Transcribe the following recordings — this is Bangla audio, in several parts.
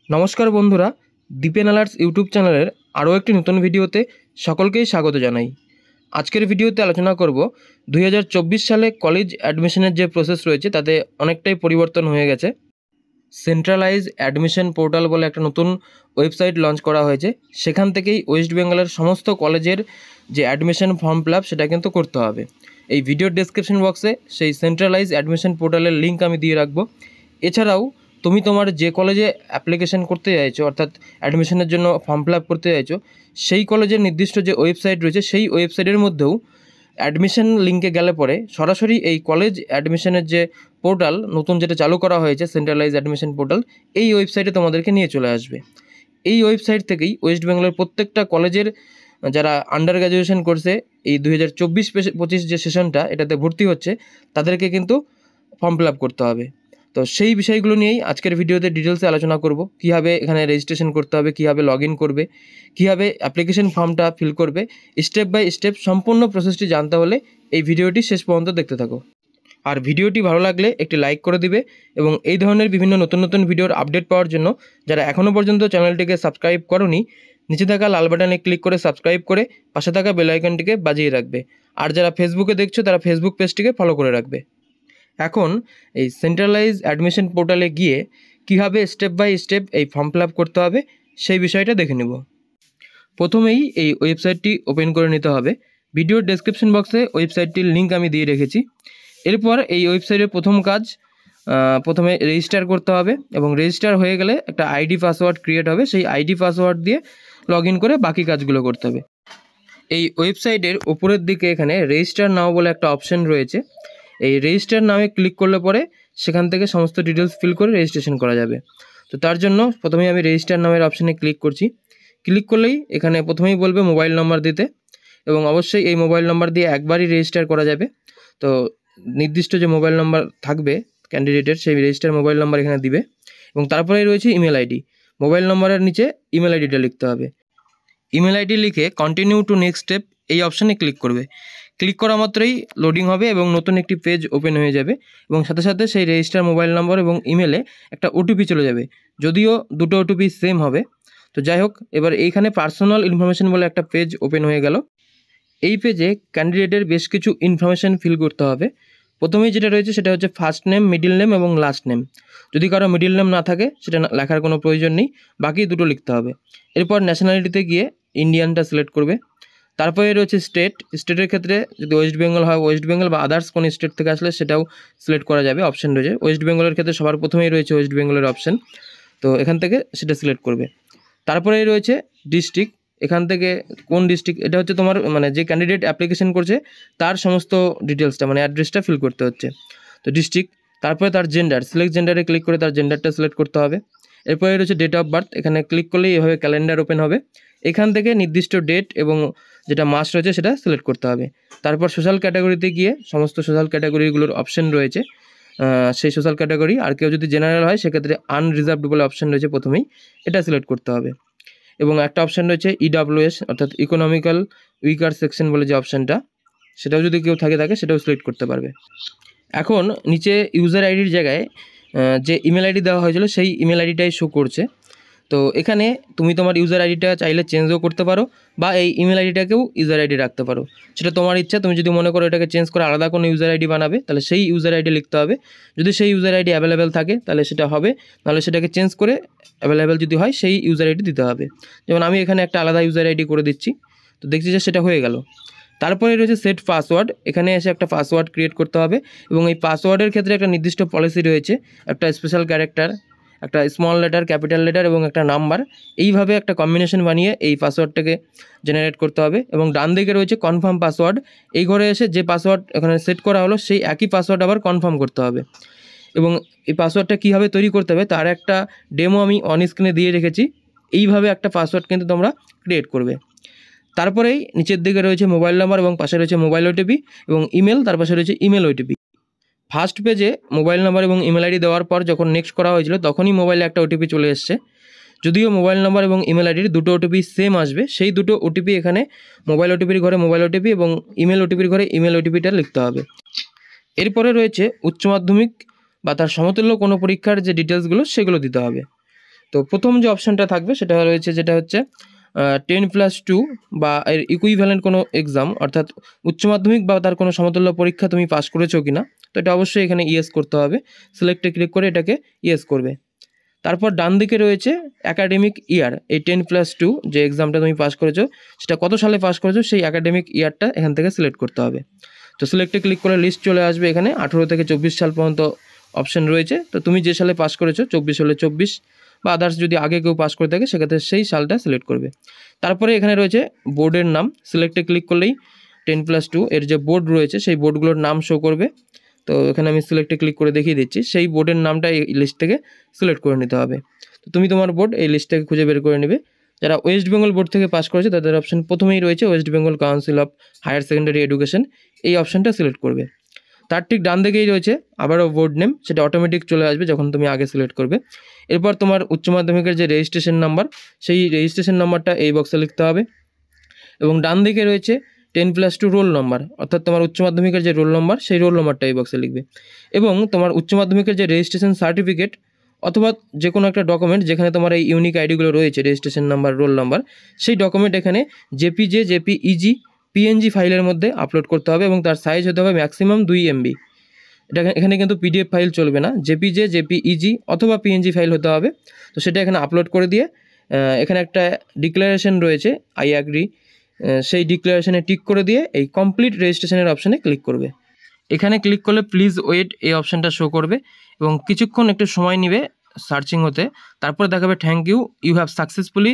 নমস্কার বন্ধুরা, দীপেন আলার্টস ইউটিউব চ্যানেলের আরও একটি নতুন ভিডিওতে সকলকেই স্বাগত জানাই। আজকের ভিডিওতে আলোচনা করব 2024 সালে কলেজ অ্যাডমিশনের যে প্রসেস রয়েছে তাতে অনেকটাই পরিবর্তন হয়ে গেছে। সেন্ট্রালাইজ অ্যাডমিশন পোর্টাল বলে একটা নতুন ওয়েবসাইট লঞ্চ করা হয়েছে। সেখান থেকেই ওয়েস্ট বেঙ্গলের সমস্ত কলেজের যে অ্যাডমিশন ফর্ম ফিল আপ সেটা কিন্তু করতে হবে। এই ভিডিওর ডেসক্রিপশন বক্সে সেই সেন্ট্রালাইজ অ্যাডমিশন পোর্টালের লিঙ্ক আমি দিয়ে রাখবো। এছাড়াও তুমি তোমার যে কলেজে অ্যাপ্লিকেশন করতে চাইছো, অর্থাৎ অ্যাডমিশনের জন্য ফর্ম ফিল আপ করতে চাইছো, সেই কলেজের নির্দিষ্ট যে ওয়েবসাইট রয়েছে সেই ওয়েবসাইটের মধ্যেও অ্যাডমিশন লিঙ্কে গেলে পরে সরাসরি এই কলেজ অ্যাডমিশনের যে পোর্টাল নতুন যেটা চালু করা হয়েছে সেন্ট্রালাইজ অ্যাডমিশন পোর্টাল, এই ওয়েবসাইটে তোমাদেরকে নিয়ে চলে আসবে। এই ওয়েবসাইট থেকেই ওয়েস্ট বেঙ্গলের প্রত্যেকটা কলেজের যারা আন্ডার গ্র্যাজুয়েশন কোর্সে এই 2024-25 যে সেশনটা এটাতে ভর্তি হচ্ছে তাদেরকে কিন্তু ফর্ম ফিল আপ করতে হবে। তো সেই বিষয়গুলো নিয়েই আজকের ভিডিওতে ডিটেলসে আলোচনা করব। কীভাবে এখানে রেজিস্ট্রেশন করতে হবে, কীভাবে লগ ইন করবে, কীভাবে অ্যাপ্লিকেশন ফর্মটা ফিল করবে, স্টেপ বাই স্টেপ সম্পূর্ণ প্রসেসটি জানতে হলে এই ভিডিওটি শেষ পর্যন্ত দেখতে থাকো। আর ভিডিওটি ভালো লাগলে একটি লাইক করে দিবে এবং এই ধরনের বিভিন্ন নতুন নতুন ভিডিওর আপডেট পাওয়ার জন্য যারা এখনও পর্যন্ত চ্যানেলটিকে সাবস্ক্রাইব করোনি, নিচে থাকা লাল বাটনে ক্লিক করে সাবস্ক্রাইব করে পাশে থাকা বেল আইকনটিকে বাজিয়ে রাখবে। আর যারা ফেসবুকে দেখছো তারা ফেসবুক পেজটিকে ফলো করে রাখবে। এখন এই সেন্ট্রালাইজ অ্যাডমিশন পোর্টালে গিয়ে কীভাবে স্টেপ বাই স্টেপ এই ফর্ম ফিল আপ করতে হবে সেই বিষয়টা দেখে নেব। প্রথমেই এই ওয়েবসাইটটি ওপেন করে নিতে হবে। ভিডিওর ডেসক্রিপশন বক্সে ওয়েবসাইটটির লিঙ্ক আমি দিয়ে রেখেছি। এরপর এই ওয়েবসাইটের প্রথম কাজ, প্রথমে রেজিস্টার করতে হবে এবং রেজিস্টার হয়ে গেলে একটা আইডি পাসওয়ার্ড ক্রিয়েট হবে। সেই আইডি পাসওয়ার্ড দিয়ে লগ ইন করে বাকি কাজগুলো করতে হবে। এই ওয়েবসাইটের উপরের দিকে এখানে রেজিস্টার নাও বলে একটা অপশন রয়েছে। এই রেজিস্টার নামে ক্লিক করলে পরে সেখান থেকে সমস্ত ডিটেলস ফিল করে রেজিস্ট্রেশন করা যাবে। তো তার জন্য প্রথমেই আমি রেজিস্টার নামের অপশানে ক্লিক করছি। ক্লিক করলেই এখানে প্রথমেই বলবে মোবাইল নম্বর দিতে এবং অবশ্যই এই মোবাইল নম্বর দিয়ে একবারই রেজিস্টার করা যাবে। তো নির্দিষ্ট যে মোবাইল নম্বর থাকবে ক্যান্ডিডেটের সেই রেজিস্টার মোবাইল নম্বর এখানে দিবে এবং তারপরেই রয়েছে ইমেল আইডি। মোবাইল নম্বরের নিচে ইমেল আইডিটা লিখতে হবে। ইমেল আইডি লিখে কন্টিনিউ টু নেক্সট স্টেপ এই অপশানে ক্লিক করবে। ক্লিক করা মাত্রই লোডিং হবে এবং নতুন একটি পেজ ওপেন হয়ে যাবে এবং সাথে সাথে সেই রেজিস্টার মোবাইল নম্বর এবং ইমেলে একটা ওটিপি চলে যাবে, যদিও দুটো ওটিপি সেম হবে। তো যাই হোক, এবার এইখানে পার্সোনাল ইনফরমেশন বলে একটা পেজ ওপেন হয়ে গেল। এই পেজে ক্যান্ডিডেটের বেশ কিছু ইনফরমেশান ফিল করতে হবে। প্রথমেই যেটা রয়েছে সেটা হচ্ছে ফার্স্ট নেম, মিডিল নেম এবং লাস্ট নেম। যদি কারো মিডিল নেম না থাকে সেটা লেখার কোনো প্রয়োজন নেই, বাকি দুটো লিখতে হবে। এরপর ন্যাশনালিটিতে গিয়ে ইন্ডিয়ানটা সিলেক্ট করবে। তারপরে রয়েছে স্টেটের ক্ষেত্রে যদি ওয়েস্ট বেঙ্গল হয় ওয়েস্ট বেঙ্গল বা আদার্স কোনো স্টেট থেকে আসলে সেটাও সিলেক্ট করা যাবে, অপশান রয়েছে। ওয়েস্ট বেঙ্গলের ক্ষেত্রে সবার প্রথমেই রয়েছে ওয়েস্ট বেঙ্গলের অপশান, তো এখান থেকে সেটা সিলেক্ট করবে। তারপরেই রয়েছে ডিস্ট্রিক্ট, এখান থেকে কোন ডিস্ট্রিক্ট, এটা হচ্ছে তোমার মানে যে ক্যান্ডিডেট অ্যাপ্লিকেশন করছে তার সমস্ত ডিটেলসটা মানে অ্যাড্রেসটা ফিল করতে হচ্ছে। তো ডিস্ট্রিক্ট, তারপরে তার জেন্ডার, সিলেক্ট জেন্ডারে ক্লিক করে তার জেন্ডারটা সিলেক্ট করতে হবে। এরপরে রয়েছে ডেট অফ বার্থ, এখানে ক্লিক করলেই এভাবে ক্যালেন্ডার ওপেন হবে। এখান থেকে নির্দিষ্ট ডেট এবং যেটা মাস রয়েছে সেটা সিলেক্ট করতে হবে। তারপর সোশ্যাল ক্যাটাগরিতে গিয়ে সমস্ত সোশ্যাল ক্যাটাগরিগুলোর অপশন রয়েছে, সেই সোশ্যাল ক্যাটাগরি। আর কেউ যদি জেনারেল হয় সেক্ষেত্রে আনরিজার্ভড বলে অপশন রয়েছে, প্রথমেই এটা সিলেক্ট করতে হবে। এবং একটা অপশান রয়েছে ইডাব্লিউএস অর্থাৎ ইকোনমিক্যাল উইকার সেকশন বলে যে অপশানটা, সেটাও যদি কেউ থাকে সেটাও সিলেক্ট করতে পারবে। এখন নিচে ইউজার আইডির জায়গায় যে ইমেল আইডি দেওয়া হয়েছিল সেই ইমেল আইডিটাই শো করছে। তো এখানে তুমি তোমার ইউজার আইডিটা চাইলে চেঞ্জও করতে পারো বা এই ইমেল আইডিটাকেও ইউজার আইডি রাখতে পারো, সেটা তোমার ইচ্ছা। তুমি যদি মনে করো এটাকে চেঞ্জ করে আলাদা কোনো ইউজার আইডি বানাবে তাহলে সেই ইউজার আইডি লিখতে হবে। যদি সেই ইউজার আইডি অ্যাভেলেবেল থাকে তাহলে সেটা হবে, নাহলে সেটাকে চেঞ্জ করে অ্যাভেলেবেল যদি হয় সেই ইউজার আইডি দিতে হবে। যেমন আমি এখানে একটা আলাদা ইউজার আইডি করে দিচ্ছি, তো দেখছি যে সেটা হয়ে গেল। তারপরে রয়েছে সেট পাসওয়ার্ড, এখানে এসে একটা পাসওয়ার্ড ক্রিয়েট করতে হবে এবং এই পাসওয়ার্ডের ক্ষেত্রে একটা নির্দিষ্ট পলিসি রয়েছে, একটা স্পেশাল ক্যারেক্টার, একটা স্মল লেটার, ক্যাপিটাল লেটার এবং একটা নাম্বার, এইভাবে একটা কম্বিনেশন বানিয়ে এই পাসওয়ার্ডটাকে জেনারেট করতে হবে। এবং ডান দিকে রয়েছে কনফার্ম পাসওয়ার্ড, এই ঘরে এসে যে পাসওয়ার্ড এখানে সেট করা হলো সেই একই পাসওয়ার্ড আবার কনফার্ম করতে হবে। এবং এই পাসওয়ার্ডটা কীভাবে তৈরি করতে হবে তার একটা ডেমো আমি অন স্ক্রিনে দিয়ে রেখেছি। এইভাবে একটা পাসওয়ার্ড কিন্তু তোমরা ক্রিয়েট করবে। তারপরেই নিচের দিকে রয়েছে মোবাইল নাম্বার এবং পাশে রয়েছে মোবাইল ওটিপি এবং ইমেল, তার পাশে রয়েছে ইমেল ওটিপি। ফার্স্ট পেজে মোবাইল নাম্বার এবং ইমেল আইডি দেওয়ার পর যখন নেক্সট করা হয়েছিল তখনই মোবাইলে একটা ওটিপি চলে এসছে। যদিও মোবাইল নাম্বার এবং ইমেল আইডির দুটো ওটিপি সেম আসবে, সেই দুটো ওটিপি এখানে মোবাইল ওটিপির ঘরে মোবাইল ওটিপি এবং ইমেল ওটিপির ঘরে ইমেল ওটিপিটা লিখতে হবে। এরপরে রয়েছে উচ্চ মাধ্যমিক বা তার সমতুল্য কোনো পরীক্ষার যে ডিটেলসগুলো সেগুলো দিতে হবে। তো প্রথম যে অপশানটা থাকবে সেটা রয়েছে যেটা হচ্ছে 10+2 বা এর ইকুইভ্যালেন্ট কোনো এক্সাম, অর্থাৎ উচ্চ মাধ্যমিক বা তার কোনো সমতুল্য পরীক্ষা তুমি পাস করেছো কিনা। তো এটা অবশ্যই এখানে ইয়েস করতে হবে, সিলেক্টে ক্লিক করে এটাকে ইয়েস করবে। তারপর ডান দিকে রয়েছে অ্যাকাডেমিক ইয়ার, এই 10+2 যে এক্সামটা তুমি পাস করেছো সেটা কত সালে পাস করেছো সেই অ্যাকাডেমিক ইয়ারটা এখান থেকে সিলেক্ট করতে হবে। তো সিলেক্টে ক্লিক করে লিস্ট চলে আসবে, এখানে 18 থেকে 24 সাল পর্যন্ত অপশন রয়েছে। তো তুমি যে সালে পাস করেছো 24 হলে 24, বা আদার্স যদি আগে কেউ পাস করে থাকে সেক্ষেত্রে সেই সালটা সিলেক্ট করবে। তারপরে এখানে রয়েছে বোর্ডের নাম, সিলেক্টে ক্লিক করলেই 10+2 এর যে বোর্ড রয়েছে সেই বোর্ডগুলোর নাম শো করবে। তো এখানে আমি সিলেক্টে ক্লিক করে দেখিয়ে দিচ্ছি, সেই বোর্ডের নামটা এই লিস্ট থেকে সিলেক্ট করে নিতে হবে। তো তুমি তোমার বোর্ড এই লিস্ট থেকে খুঁজে বের করে নেবে। যারা ওয়েস্ট বেঙ্গল বোর্ড থেকে পাস করেছে তাদের অপশন প্রথমেই রয়েছে West Bengal council of higher secondary education, এই অপশানটা সিলেক্ট করবে। তার ঠিক ডান দিকেই রয়েছে আবারও বোর্ড নেম, সেটা অটোমেটিক চলে আসবে যখন তুমি আগে সিলেক্ট করবে। এরপর তোমার উচ্চ মাধ্যমিকের যে রেজিস্ট্রেশন নাম্বার, সেই রেজিস্ট্রেশন নাম্বারটা এই বক্সে লিখতে হবে। এবং ডান দিকে রয়েছে 10+2 রোল নম্বর, অর্থাৎ তোমার উচ্চ মাধ্যমিকের যে রোল নম্বর সেই রোল নম্বরটা এই বক্সে লিখবে। এবং তোমার উচ্চ মাধ্যমিকের যে রেজিস্ট্রেশন সার্টিফিকেট অথবা যে কোনো একটা ডকুমেন্ট যেখানে তোমার এই ইউনিক আইডিগুলো রয়েছে, রেজিস্ট্রেশন নাম্বার, রোল নাম্বার, সেই ডকুমেন্ট এখানে জেপিইজি পিএনজি ফাইলের মধ্যে আপলোড করতে হবে এবং তার সাইজ হতে হবে ম্যাক্সিমাম 2 MB। এটা এখানে কিন্তু পিডিএফ ফাইল চলবে না, জেপিইজি অথবা পিএনজি ফাইল হতে হবে। তো সেটা এখানে আপলোড করে দিয়ে এখানে একটা ডিক্লারেশন রয়েছে আই অ্যাগ্রি, সেই ডিক্লারেশনে টিক করে দিয়ে এই কমপ্লিট রেজিস্ট্রেশনের অপশানে ক্লিক করবে। এখানে ক্লিক করলে প্লিজ ওয়েট এই অপশানটা শো করবে এবং কিছুক্ষণ একটু সময় নেবে সার্চিং হতে। তারপর দেখাবে thank you have successfully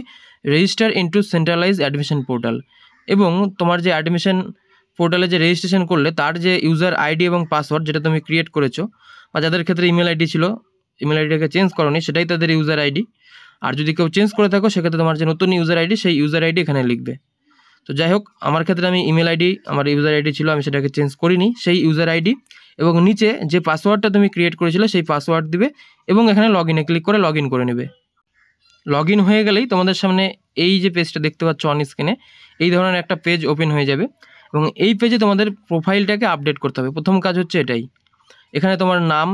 register into centralise admission portal. এবং তোমার যে অ্যাডমিশন পোর্টালে যে রেজিস্ট্রেশন করলে তার যে ইউজার আইডি এবং পাসওয়ার্ড যেটা তুমি ক্রিয়েট করেছো, বা যাদের ক্ষেত্রে ইমেল আইডি ছিল, ইমেল আইডিটাকে চেঞ্জ করোনি, সেটাই তাদের ইউজার আইডি। আর যদি কেউ চেঞ্জ করে থাকো সেক্ষেত্রে তোমার যে নতুন ইউজার আইডি সেই ইউজার আইডি এখানে লিখবে। তো যাই হোক, আমার ক্ষেত্রে আমি ইমেল আইডি, আমার ইউজার আইডি ছিল, আমি সেটাকে চেঞ্জ করিনি, সেই ইউজার আইডি এবং নিচে যে পাসওয়ার্ডটা তুমি ক্রিয়েট করেছিলে সেই পাসওয়ার্ড দিবে এবং এখানে লগ ইনে ক্লিক করে লগ ইন করে নেবে। লগ ইন হয়ে গেলেই তোমাদের সামনে এই যে পেজটা দেখতে পাচ্ছ অন স্ক্রিনে, এই ধরনের একটা পেজ ওপেন হয়ে যাবে এবং এই পেজে তোমাদের প্রোফাইলটাকে আপডেট করতে হবে। প্রথম কাজ হচ্ছে এটাই, এখানে তোমার নাম,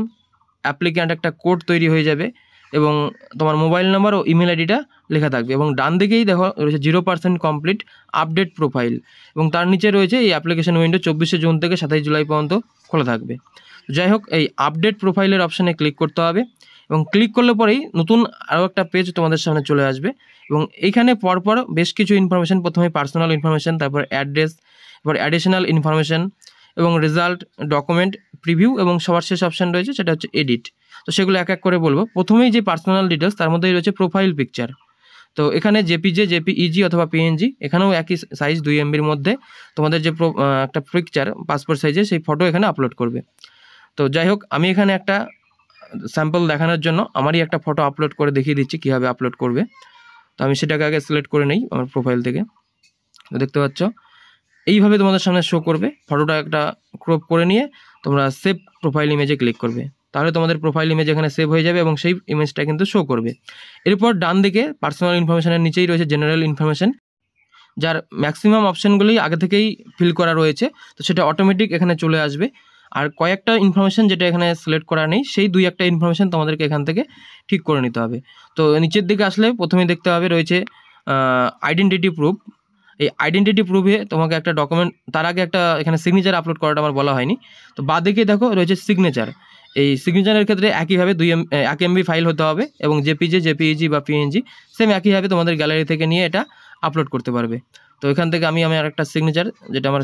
অ্যাপ্লিক্যান্ট একটা কোড তৈরি হয়ে যাবে এবং তোমার মোবাইল নাম্বার ও ইমেল আইডিটা লেখা থাকবে। এবং ডান দিকেই দেখো রয়েছে 0% কমপ্লিট আপডেট প্রোফাইল এবং তার নিচে রয়েছে এই অ্যাপ্লিকেশন উইন্ডো 24শে জুন থেকে 27 জুলাই পর্যন্ত খোলা থাকবে। যাই হোক, এই আপডেট প্রোফাইলের অপশানে ক্লিক করতে হবে এবং ক্লিক করলে পরেই নতুন আরও একটা পেজ তোমাদের সামনে চলে আসবে এবং এইখানে পরপর বেশ কিছু ইনফরমেশান, প্রথমে পার্সোনাল ইনফরমেশান, তারপর অ্যাড্রেস, তারপর অ্যাডিশনাল ইনফরমেশান এবং রেজাল্ট, ডকুমেন্ট, প্রিভিউ এবং সবার শেষ অপশান রয়েছে সেটা হচ্ছে এডিট। তো সেগুলো এক এক করে বলবো। প্রথমেই যে পার্সোনাল ডিটেলস, তার মধ্যেই রয়েছে প্রোফাইল পিকচার। তো এখানে জেপিইজি অথবা পিএনজি, এখানেও একই সাইজ 2 MBর মধ্যে তোমাদের যে একটা পিকচার পাসপোর্ট সাইজের সেই ফটো এখানে আপলোড করবে। তো যাই হোক, আমি এখানে একটা স্যাম্পল দেখানোর জন্য আমারই একটা ফটো আপলোড করে দেখিয়ে দিচ্ছি কীভাবে আপলোড করবে। তো আমি সেটাকে আগে সিলেক্ট করে নিই আমার প্রোফাইল থেকে। তো দেখতে পাচ্ছ এইভাবে তোমাদের সামনে শো করবে। ফটোটা একটা ক্রপ করে নিয়ে তোমরা সেভ প্রোফাইল ইমেজে ক্লিক করবে, তাহলে তোমাদের প্রোফাইল ইমেজ এখানে সেভ হয়ে যাবে এবং সেই ইমেজটা কিন্তু শো করবে। এরপর ডান দিকে পার্সোনাল ইনফরমেশনের নিচেই রয়েছে জেনারেল ইনফরমেশন, যার ম্যাক্সিমাম অপশানগুলোই আগে থেকেই ফিল করা রয়েছে, তো সেটা অটোমেটিক এখানে চলে আসবে। আর কয়েকটা ইনফরমেশান যেটা এখানে সিলেক্ট করা নেই, সেই 2-1টা ইনফরমেশান তোমাদেরকে এখান থেকে ঠিক করে নিতে হবে। তো নিচের দিকে আসলে প্রথমেই দেখতে হবে রয়েছে আইডেন্টিটি প্রুফ। এই আইডেন্টিটি প্রুফে তোমাকে একটা ডকুমেন্ট, তার আগে একটা এখানে সিগনেচার আপলোড করাটা আমার বলা হয়নি। তো বাঁদিকে দেখো রয়েছে সিগনেচার। এই সিগনেচারের ক্ষেত্রে একইভাবে 1 MB ফাইল হতে হবে এবং জেপিইজি বা পিএনজি সেম একইভাবে তোমাদের গ্যালারি থেকে নিয়ে এটা আপলোড করতে পারবে। তো এখান থেকে আমি আমার একটা সিগনেচার যেটা আমার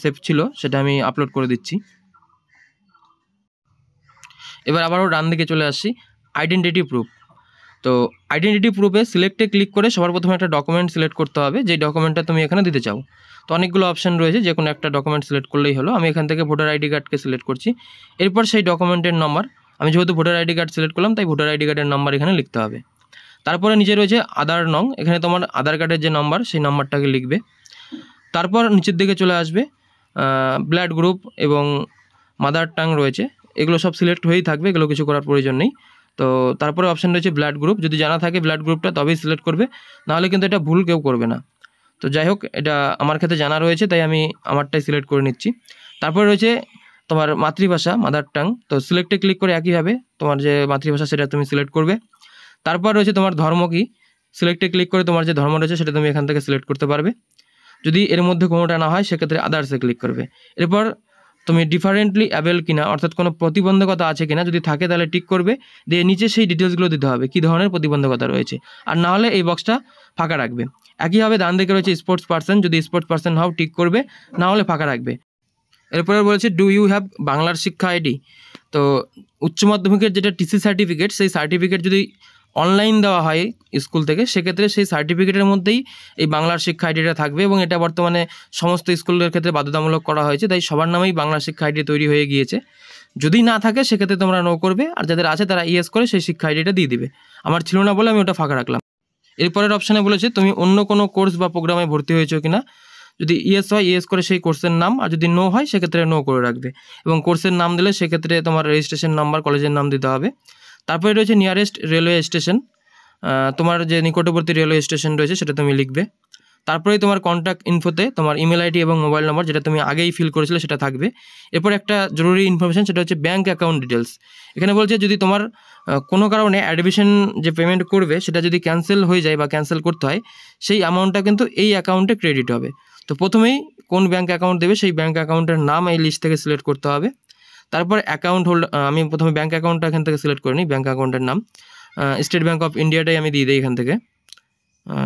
সেভ ছিল সেটা আমি আপলোড করে দিচ্ছি। এবার আবারও ডান দিকে চলে আসছি, আইডেন্টিটি প্রুফ। তো আইডেন্টিটি প্রুফে সিলেক্টে ক্লিক করে সবার প্রথমে একটা ডকুমেন্ট সিলেক্ট করতে হবে, যে ডকুমেন্টটা তুমি এখানে দিতে চাও। তো অনেকগুলো অপশান রয়েছে, যে কোনো একটা ডকুমেন্ট সিলেক্ট করলেই হলো। আমি এখান থেকে ভোটার আইডি কার্ডকে সিলেক্ট করছি। এরপর সেই ডকুমেন্টের নম্বর, আমি যেহেতু ভোটার আইডি কার্ড সিলেক্ট করলাম তাই ভোটার আইডি কার্ডের নাম্বার এখানে লিখতে হবে। তারপরে নিচে রয়েছে আধার নং, এখানে তোমার আধার কার্ডের যে নাম্বার সেই নাম্বারটাকে লিখবে। তারপর নিচের দিকে চলে আসবে ব্লাড গ্রুপ এবং মাদার টাং রয়েছে, এগুলো সব সিলেক্ট হয়েই থাকবে, এগুলো কিছু করার প্রয়োজন নেই। তো তারপরে অপশান রয়েছে ব্লাড গ্রুপ, যদি জানা থাকে ব্লাড গ্রুপটা তবেই সিলেক্ট করবে, নাহলে কিন্তু এটা ভুল কেউ করবে না। তো যাই হোক, এটা আমার ক্ষেত্রে জানা রয়েছে তাই আমি আমারটাই সিলেক্ট করে নিচ্ছি। তারপরে রয়েছে তোমার মাতৃভাষা, মাদার টাং। তো সিলেক্টে ক্লিক করে একইভাবে তোমার যে মাতৃভাষা সেটা তুমি সিলেক্ট করবে। তারপর রয়েছে তোমার ধর্ম কি, সিলেক্টে ক্লিক করে তোমার যে ধর্ম রয়েছে সেটা তুমি এখান থেকে সিলেক্ট করতে পারবে। যদি এর মধ্যে কোনোটা না হয় সেক্ষেত্রে আদার্সে ক্লিক করবে। এরপর তুমি ডিফারেন্টলি অ্যাবেল কিনা, অর্থাৎ কোনো প্রতিবন্ধকতা আছে কিনা, যদি থাকে তাহলে টিক করবে, দিয়ে নিচে সেই ডিটেলসগুলো দিতে হবে কী ধরনের প্রতিবন্ধকতা রয়েছে, আর না হলে এই বক্সটা ফাঁকা রাখবে। একইভাবে ডান দিকে রয়েছে স্পোর্টস পার্সন, যদি স্পোর্টস পার্সন হও টিক করবে, না হলে ফাঁকা রাখবে। এরপরে বলেছে ডু ইউ হ্যাভ বাংলার শিক্ষা আইডি। তো উচ্চ মাধ্যমিকের যেটা টিসি সার্টিফিকেট, সেই সার্টিফিকেট যদি অনলাইন দেওয়া হয় স্কুল থেকে, সেক্ষেত্রে সেই সার্টিফিকেটের মধ্যেই এই বাংলার শিক্ষা আইডিটা থাকবে, এবং এটা বর্তমানে সমস্ত স্কুলের ক্ষেত্রে বাধ্যতামূলক করা হয়েছে, তাই সবার নামেই বাংলার শিক্ষা আইডি তৈরি হয়ে গিয়েছে। যদি না থাকে সেক্ষেত্রে তোমরা নো করবে, আর যাদের আছে তারা ইয়েস করে সেই শিক্ষা আইডিটা দিয়ে দিবে। আমার ছিল না বলে আমি ওটা ফাঁকা রাখলাম। এরপরের অপশানে বলেছে তুমি অন্য কোনো কোর্স বা প্রোগ্রামে ভর্তি হয়েছো কিনা, যদি ইয়েস হয় ইয়েস করে সেই কোর্সের নাম, আর যদি নো হয় সেক্ষেত্রে নো করে রাখবে, এবং কোর্সের নাম দিলে সেক্ষেত্রে তোমার রেজিস্ট্রেশন নাম্বার, কলেজের নাম দিতে হবে। তারপরে রয়েছে নিয়ারেস্ট রেলওয়ে স্টেশন, তোমার যে নিকটবর্তী রেলওয়ে স্টেশন রয়েছে সেটা তুমি লিখবে। তারপরেই তোমার কন্ট্যাক্ট ইনফোতে তোমার ইমেল আইডি এবং মোবাইল নম্বর, যেটা তুমি আগেই ফিল করেছিলে, সেটা থাকবে। এরপর একটা জরুরি ইনফরমেশন, সেটা হচ্ছে ব্যাঙ্ক অ্যাকাউন্ট ডিটেলস। এখানে বলছে যদি তোমার কোনো কারণে অ্যাডমিশন যে পেমেন্ট করবে সেটা যদি ক্যান্সেল হয়ে যায় বা ক্যান্সেল করতে হয়, সেই অ্যামাউন্টটা কিন্তু এই অ্যাকাউন্টে ক্রেডিট হবে। তো প্রথমেই কোন ব্যাঙ্ক অ্যাকাউন্ট দেবে সেই ব্যাঙ্ক অ্যাকাউন্টের নাম এই লিস্ট থেকে সিলেক্ট করতে হবে। তারপর অ্যাকাউন্ট হোল্ডার, আমি প্রথমে ব্যাঙ্ক অ্যাকাউন্টটা এখান থেকে সিলেক্ট করে নিই। ব্যাঙ্ক অ্যাকাউন্টের নাম স্টেট ব্যাঙ্ক অফ ইন্ডিয়াটাই আমি দিয়ে দিই এখান থেকে,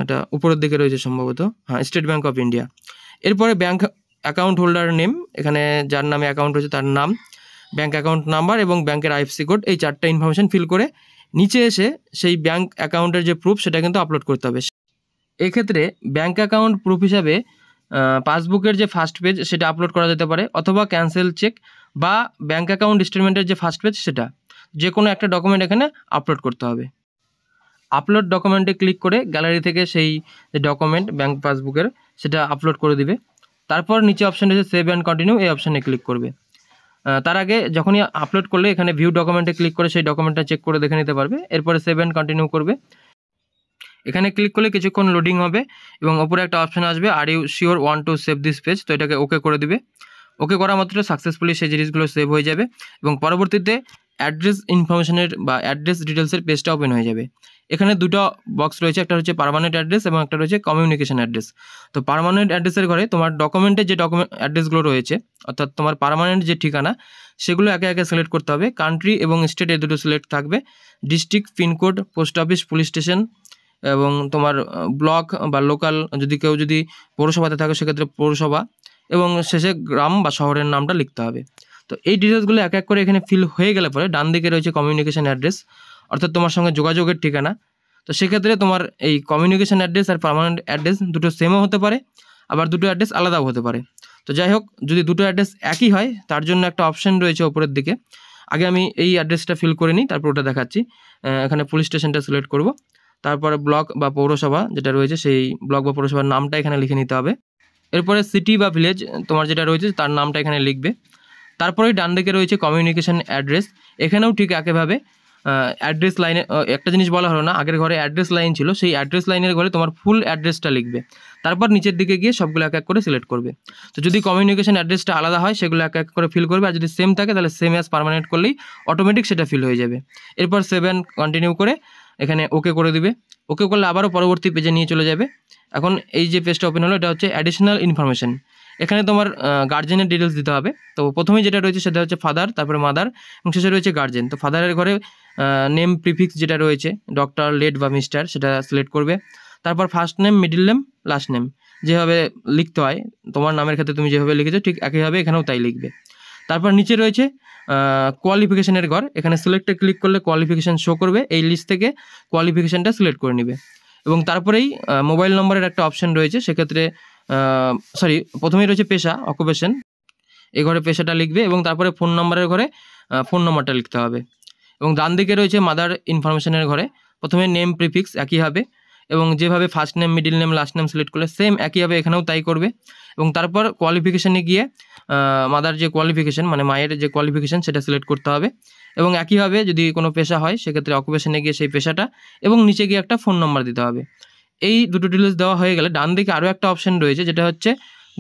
এটা উপরের দিকে রয়েছে সম্ভবত, হ্যাঁ স্টেট ব্যাঙ্ক অফ ইন্ডিয়া। এরপরে ব্যাঙ্ক অ্যাকাউন্ট হোল্ডার নেম, এখানে যার নামে অ্যাকাউন্ট রয়েছে তার নাম, ব্যাঙ্ক অ্যাকাউন্ট নাম্বার এবং ব্যাঙ্কের আইএফসি কোড, এই 4টা ইনফরমেশন ফিল করে নিচে এসে সেই ব্যাঙ্ক অ্যাকাউন্টের যে প্রুফ সেটা কিন্তু আপলোড করতে হবে। এক্ষেত্রে ব্যাঙ্ক অ্যাকাউন্ট প্রুফ হিসাবে পাসবুকের যে ফার্স্ট পেজ সেটা আপলোড করা যেতে পারে, অথবা ক্যান্সেল চেক বা ব্যাঙ্ক অ্যাকাউন্ট স্টেটমেন্টের যে ফার্স্ট পেজ, সেটা যে কোনো একটা ডকুমেন্ট এখানে আপলোড করতে হবে। আপলোড ডকুমেন্টে ক্লিক করে গ্যালারি থেকে সেই যে ডকুমেন্ট ব্যাঙ্ক পাসবুকের সেটা আপলোড করে দিবে। তারপর নিচে অপশান রয়েছে সেভ অ্যান্ড কন্টিনিউ, এই অপশানে ক্লিক করবে। তার আগে যখনই আপলোড করলে এখানে ভিউ ডকুমেন্টে ক্লিক করে সেই ডকুমেন্টটা চেক করে দেখে নিতে পারবে। এরপরে সেভ অ্যান্ড কন্টিনিউ করবে। এখানে ক্লিক করলে কিছুক্ষণ লোডিং হবে এবং ওপরে একটা অপশান আসবে are you sure want to save this page, তো এটাকে ওকে করে দিবে। ওকে করা মাত্র সাকসেসফুলি সেই জিনিসগুলো সেভ হয়ে যাবে এবং পরবর্তীতে অ্যাড্রেস ইনফরমেশনের বা অ্যাড্রেস ডিটেলসের পেজটা ওপেন হয়ে যাবে। এখানে দুটো বক্স রয়েছে, একটা হচ্ছে পার্মানেন্ট অ্যাড্রেস এবং একটা রয়েছে কমিউনিকেশন অ্যাড্রেস। তো পার্মানেন্ট অ্যাড্রেসের ঘরে তোমার ডকুমেন্টে যে অ্যাড্রেসগুলো রয়েছে, অর্থাৎ তোমার পার্মানেন্ট যে ঠিকানা, সেগুলো একে একে সিলেক্ট করতে হবে। কান্ট্রি এবং স্টেট এই দুটো সিলেক্ট থাকবে। District, pincode, post office, police station এবং তোমার ব্লক বা লোকাল, যদি পৌরসভাতে থাকে সেক্ষেত্রে পৌরসভা, এবং শেষে গ্রাম বা শহরের নামটা লিখতে হবে। তো এই ডিটেলসগুলো এক এক করে এখানে ফিল হয়ে গেলে পরে ডান দিকে রয়েছে কমিউনিকেশন অ্যাড্রেস, অর্থাৎ তোমার সঙ্গে যোগাযোগের ঠিকানা। তো সেক্ষেত্রে তোমার এই কমিউনিকেশন অ্যাড্রেস আর পার্মানেন্ট অ্যাড্রেস দুটো সেমও হতে পারে, আবার দুটো অ্যাড্রেস আলাদাও হতে পারে। তো যাই হোক, যদি দুটো অ্যাড্রেস একই হয় তার জন্য একটা অপশান রয়েছে ওপরের দিকে। আগে আমি এই অ্যাড্রেসটা ফিল করে নিই, তারপর ওটা দেখাচ্ছি। এখানে পুলিশ স্টেশনটা সিলেক্ট করব। তারপরে ব্লক বা পৌরসভা যেটা রয়েছে সেই ব্লক বা পৌরসভার নামটা এখানে লিখে নিতে হবে। এরপরে সিটি বা ভিলেজ তোমার যেটা রয়েছে তার নামটা এখানে লিখবে। তারপরেই ডান দিকে রয়েছে কমিউনিকেশন অ্যাড্রেস। এখানেও ঠিক একইভাবে অ্যাড্রেস লাইনে একটা জিনিস বলা হলো না, আগের ঘরে অ্যাড্রেস লাইন ছিল, সেই অ্যাড্রেস লাইনের ঘরে তোমার ফুল অ্যাড্রেসটা লিখবে। তারপর নিচের দিকে গিয়ে সবগুলো এক এক করে সিলেক্ট করবে। তো যদি কমিউনিকেশন অ্যাড্রেসটা আলাদা হয় সেগুলো এক এক করে ফিল করবে, আর যদি সেম থাকে তাহলে সেম অ্যাজ পার্মানেন্ট করলেই অটোমেটিক সেটা ফিল হয়ে যাবে। এরপর 7 কন্টিনিউ করে এখানে ওকে করে দিবে। ওকে করলে আবারও পরবর্তী পেজে নিয়ে চলে যাবে। এখন এই যে পেজটা ওপেন হলো এটা হচ্ছে অ্যাডিশনাল ইনফরমেশন। এখানে তোমার গার্জেনের ডিটেলস দিতে হবে। তো প্রথমেই যেটা রয়েছে সেটা হচ্ছে ফাদার, তারপরে মাদার এবং শেষে রয়েছে গার্জেন। তো ফাদারের ঘরে নেম প্রিফিক্স যেটা রয়েছে ডক্টর, লেট বা মিস্টার, সেটা সিলেক্ট করবে। তারপর first name, middle name, last name যেভাবে লিখতে হয় তোমার নামের ক্ষেত্রে তুমি যেভাবে লিখেছো ঠিক একইভাবে এখানেও তাই লিখবে। তারপর নিচে রয়েছে কোয়ালিফিকেশনের ঘর। এখানে সিলেক্টে ক্লিক করলে কোয়ালিফিকেশান শো করবে, এই লিস্ট থেকে কোয়ালিফিকেশানটা সিলেক্ট করে নেবে। এবং তারপরেই মোবাইল নম্বরের একটা অপশান রয়েছে, সেক্ষেত্রে প্রথমেই রয়েছে পেশা, অকুপেশন, এই ঘরে পেশাটা লিখবে এবং তারপরে ফোন নম্বরের ঘরে ফোন নম্বরটা লিখতে হবে। এবং ডান দিকে রয়েছে মাদার ইনফরমেশনের ঘরে প্রথমে নেম প্রিফিক্স একই হবে এবং যেভাবে first name, middle name, last name select করলে সেম একইভাবে এখানেও তাই করবে। এবং তারপর কোয়ালিফিকেশানে গিয়ে মাদার যে কোয়ালিফিকেশান মানে মায়ের যে কোয়ালিফিকেশান সেটা সিলেক্ট করতে হবে। এবং একইভাবে যদি কোনো পেশা হয় সেক্ষেত্রে অকুপেশনে গিয়ে সেই পেশাটা এবং নিচে গিয়ে একটা ফোন নম্বর দিতে হবে। এই দুটো ডিটেলস দেওয়া হয়ে গেলে ডান দিকে আরও একটা অপশান রয়েছে যেটা হচ্ছে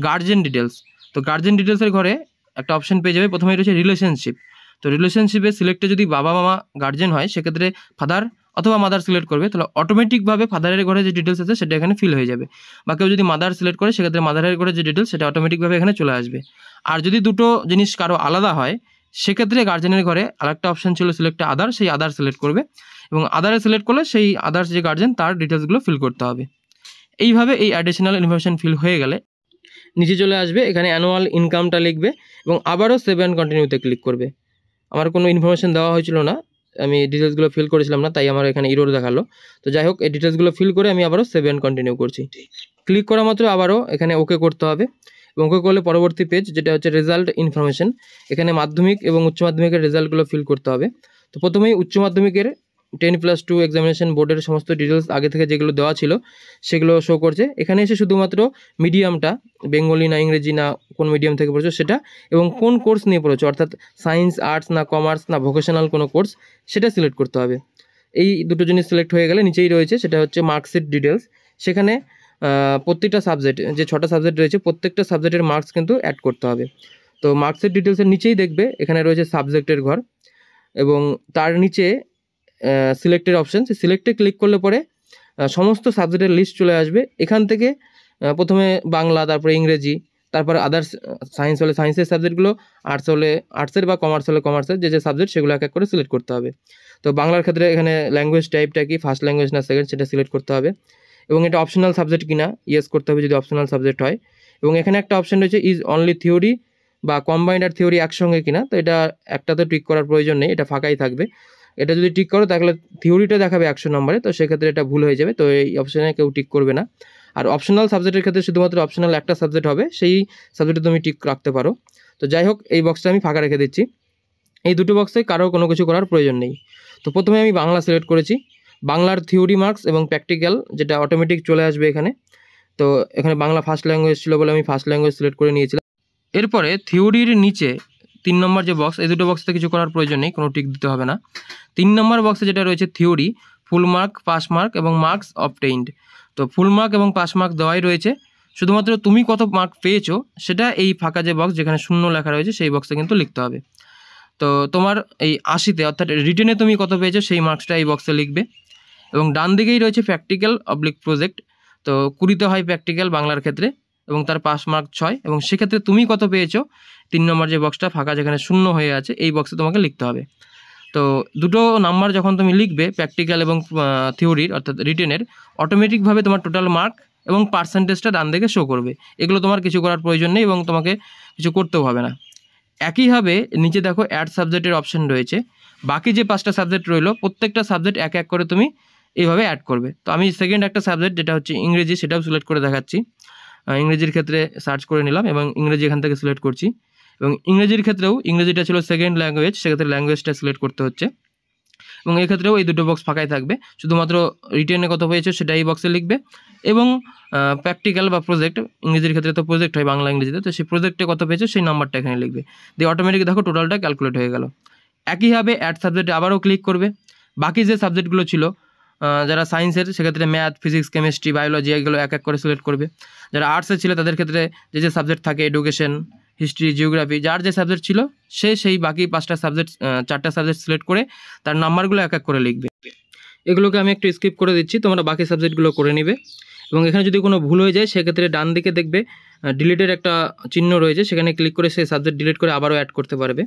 গার্জেন ডিটেলস। তো গার্জেন ডিটেলসের ঘরে একটা অপশান পেয়ে যাবে, প্রথমেই রয়েছে রিলেশনশিপ। তো রিলেশনশিপে সিলেক্টে যদি বাবা মামা গার্জেন হয় সেক্ষেত্রে ফাদার অথবা মাদার সিলেক্ট করবে, তাহলে অটোমেটিকভাবে ফাদারের ঘরে যে ডিটেলস আছে সেটা এখানে ফিল হয়ে যাবে। বা কেউ যদি মাদার সিলেক্ট করে সেক্ষেত্রে মাদারের ঘরে যে ডিটেলস সেটা অটোমেটিকভাবে এখানে চলে আসবে। আর যদি দুটো জিনিস কারো আলাদা হয় সেক্ষেত্রে গার্জেনের ঘরে আরেকটা অপশন ছিল সিলেক্ট আদার, সেই আদার সিলেক্ট করবে এবং আদারে সিলেক্ট করলে সেই আদার্স যে গার্জেন তার ডিটেলসগুলো ফিল করতে হবে। এইভাবে এই অ্যাডিশনাল ইনফরমেশন ফিল হয়ে গেলে নিচে চলে আসবে, এখানে অ্যানুয়াল ইনকামটা লিখবে এবং আবারও সেভ অ্যান্ড কন্টিনিউতে ক্লিক করবে। আমার কোনো ইনফরমেশন দেওয়া হয়েছিল না, আমি ডিটেলসগুলো ফিল করেছিলাম না, তাই আমার এখানে ইরোর দেখালো। তো যাই হোক, এই ডিটেলসগুলো ফিল করে আমি আবারও সেভ অ্যান্ড কন্টিনিউ করছি। ক্লিক করা মাত্র আবারও এখানে ওকে করতে হবে এবং ওকে করলে পরবর্তী পেজ যেটা হচ্ছে রেজাল্ট ইনফরমেশন, এখানে মাধ্যমিক এবং উচ্চ মাধ্যমিকের রেজাল্টগুলো ফিল করতে হবে। তো প্রথমেই উচ্চ মাধ্যমিকের 10+2 এক্সামিনেশন বোর্ডের সমস্ত ডিটেলস আগে থেকে যেগুলো দেওয়া ছিল সেগুলো শো করছে। এখানে এসে শুধুমাত্র মিডিয়ামটা বেঙ্গলি না ইংরেজি না কোন মিডিয়াম থেকে পড়েছো সেটা এবং কোন কোর্স নিয়ে পড়েছো, অর্থাৎ সায়েন্স, আর্টস না কমার্স না ভোকেশনাল কোনো কোর্স, সেটা সিলেক্ট করতে হবে। এই দুটো জিনিস সিলেক্ট হয়ে গেলে নিচেই রয়েছে সেটা হচ্ছে মার্কশিট ডিটেলস। সেখানে প্রত্যেকটা সাবজেক্ট, যে 6টা সাবজেক্ট রয়েছে প্রত্যেকটা সাবজেক্টের মার্কস কিন্তু অ্যাড করতে হবে। তো মার্কশিট ডিটেলসের নিচেই দেখবে এখানে রয়েছে সাবজেক্টের ঘর এবং তার নিচে সিলেক্টের অপশান, সেই সিলেক্টে ক্লিক করলে পরে সমস্ত সাবজেক্টের লিস্ট চলে আসবে। এখান থেকে প্রথমে বাংলা, তারপরে ইংরেজি, তারপরে আদার্স, সায়েন্স হলে সায়েন্সের সাবজেক্টগুলো, আর্টস হলে আর্টসের বা কমার্স হলে কমার্সের যে সাবজেক্ট সেগুলো এক এক করে সিলেক্ট করতে হবে। তো বাংলার ক্ষেত্রে এখানে ল্যাঙ্গুয়েজ টাইপটা কি, ফার্স্ট ল্যাঙ্গুয়েজ না সেকেন্ড, সেটা সিলেক্ট করতে হবে এবং এটা অপশনাল সাবজেক্ট কিনা ইয়েস করতে হবে যদি অপশনাল সাবজেক্ট হয়। এবং এখানে একটা অপশান রয়েছে ইজ অনলি থিওরি বা কম্বাইন্ড আর থিওরি একসঙ্গে কিনা, তো এটা একটাতে টিক করার প্রয়োজন নেই, এটা ফাঁকাই থাকবে। এটা যদি টিক করো তাহলে থিওরিটা দেখাবে 100 নম্বরে, তো সেক্ষেত্রে এটা ভুল হয়ে যাবে, তো এই অপশানে কেউ টিক করবে না। আর অপশনাল সাবজেক্টের ক্ষেত্রে শুধুমাত্র অপশনাল একটা সাবজেক্ট হবে, সেই সাবজেক্টে তুমি টিক রাখতে পারো। তো যাই হোক, এই বক্সটা আমি ফাঁকা রেখে দিচ্ছি। এই দুটো বক্সে কারো কোনো কিছু করার প্রয়োজন নেই। তো প্রথমে আমি বাংলা সিলেক্ট করেছি, বাংলার থিওরি মার্কস এবং প্র্যাকটিক্যাল যেটা অটোমেটিক চলে আসবে এখানে। তো এখানে বাংলা ফার্স্ট ল্যাঙ্গুয়েজ ছিল বলে আমি ফার্স্ট ল্যাঙ্গুয়েজ সিলেক্ট করে নিয়েছিলাম। এরপরে থিওরির নিচে 3 নম্বর যে বক্স, এই দুটো বক্সে কিছু করার প্রয়োজন নেই, কোনো টিক দিতে হবে না। 3 নম্বর বক্সে যেটা রয়েছে theory, full mark, pass mark এবং মার্কস অবটেইনড। তো ফুল মার্ক এবং পাস মার্ক দেওয়াই রয়েছে, শুধুমাত্র তুমি কত মার্ক পেয়েছো সেটা এই ফাঁকা যে বক্স যেখানে 0 লেখা রয়েছে সেই বক্সে কিন্তু লিখতে হবে। তো তোমার এই 80তে অর্থাৎ রিটেনে তুমি কত পেয়েছো সেই মার্কসটা এই বক্সে লিখবে। এবং ডান দিকেই রয়েছে প্র্যাকটিক্যাল অবলিক প্রজেক্ট, তো 20তে হয় প্র্যাকটিক্যাল বাংলার ক্ষেত্রে এবং তার পাস মার্ক 6, এবং সেক্ষেত্রে তুমি কত পেয়েছো 3 নম্বর যে বক্সটা ফাঁকা যেখানে 0 হয়ে আছে এই বক্সে তোমাকে লিখতে হবে। তো দুটো নাম্বার যখন তুমি লিখবে প্র্যাকটিক্যাল এবং থিওরির অর্থাৎ রিটেনের, অটোমেটিকভাবে তোমার টোটাল মার্ক এবং পার্সেন্টেজটা ডান দিকে শো করবে। এগুলো তোমার কিছু করার প্রয়োজন নেই এবং তোমাকে কিছু করতেও হবে না। একইভাবে নিচে দেখো অ্যাড সাবজেক্টের অপশন রয়েছে, বাকি যে 5টা সাবজেক্ট রইলো প্রত্যেকটা সাবজেক্ট এক এক করে তুমি এইভাবে অ্যাড করবে। তো আমি সেকেন্ড একটা সাবজেক্ট যেটা হচ্ছে ইংরেজি সেটাও সিলেক্ট করে দেখাচ্ছি। ইংরেজির ক্ষেত্রে সার্চ করে নিলাম এবং ইংরেজি এখান থেকে সিলেক্ট করছি এবং ইংরেজির ক্ষেত্রেও ইংরেজিটা ছিল সেকেন্ড ল্যাঙ্গুয়েজ, সেক্ষেত্রে ল্যাঙ্গুয়েজটা সিলেক্ট করতে হচ্ছে এবং এক্ষেত্রেও এই দুটো বক্স ফাঁকাই থাকবে, শুধুমাত্র রিটেনে কত পেয়েছো সেটা এই বক্সে লিখবে এবং প্র্যাকটিক্যাল বা প্রজেক্ট, ইংরেজির ক্ষেত্রে তো প্রজেক্ট হয় বাংলা ইংরেজিতে, তো সেই প্রজেক্টে কত পেয়েছো সেই নাম্বারটা এখানে লিখবে, দিয়ে অটোমেটিক দেখো টোটালটা ক্যালকুলেট হয়ে গেল। একইভাবে অ্যাড সাবজেক্টে আবারও ক্লিক করবে, বাকি যে সাবজেক্টগুলো ছিল যারা সায়েন্সের সেক্ষেত্রে ম্যাথ, ফিজিক্স, কেমিস্ট্রি, বায়োলজি এগুলো এক এক করে সিলেক্ট করবে। যারা আর্টসের ছিল তাদের ক্ষেত্রে যে সাবজেক্ট থাকে এডুকেশন, হিস্ট্রি, জিওগ্রাফি, যার যে সাবজেক্ট ছিল সেই বাকি 5টা সাবজেক্ট 4টা সাবজেক্ট সিলেক্ট করে তার নাম্বারগুলো এক এক করে লিখবে। এগুলোকে আমি একটু স্কিপ করে দিচ্ছি, তোমরা বাকি সাবজেক্টগুলো করে নিবে। এবং এখানে যদি কোনো ভুল হয়ে যায় সেক্ষেত্রে ডান দিকে দেখবে ডিলিটের একটা চিহ্ন রয়েছে, সেখানে ক্লিক করে সেই সাবজেক্ট ডিলিট করে আবারও অ্যাড করতে পারবে।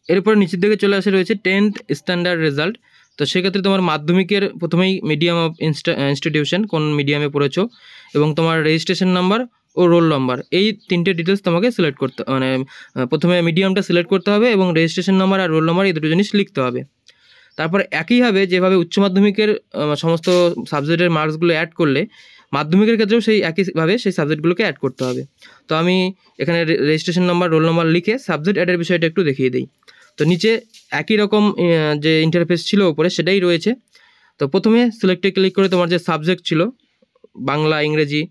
এরপর নিচের দিকে চলে আসে রয়েছে 10th স্ট্যান্ডার্ড রেজাল্ট। তো সেক্ষেত্রে তোমার মাধ্যমিকের প্রথমেই মিডিয়াম অফ ইনস্টিটিউশন কোন মিডিয়ামে পড়েছো এবং তোমার রেজিস্ট্রেশন নাম্বার ও রোল নাম্বার, এই 3টে ডিটেলস তোমাকে সিলেক্ট করতে প্রথমে মিডিয়ামটা সিলেক্ট করতে হবে এবং রেজিস্ট্রেশন নাম্বার আর রোল নাম্বার এই দুটো জিনিস লিখতে হবে। তারপর একইভাবে যেভাবে উচ্চ মাধ্যমিকের সমস্ত সাবজেক্টের মার্কসগুলো অ্যাড করলে মাধ্যমিকের ক্ষেত্রেও সেই একইভাবে সেই সাবজেক্টগুলোকে অ্যাড করতে হবে। তো আমি এখানে রেজিস্ট্রেশন নাম্বার, রোল নাম্বার লিখে সাবজেক্ট অ্যাডের বিষয়টা একটু দেখিয়ে দিই। তো নিচে একই রকম যে ইন্টারফেস ছিল উপরে সেটাই রয়েছে। তো প্রথমে সিলেক্টে ক্লিক করে তোমার যে সাবজেক্ট ছিল বাংলা, ইংরেজি,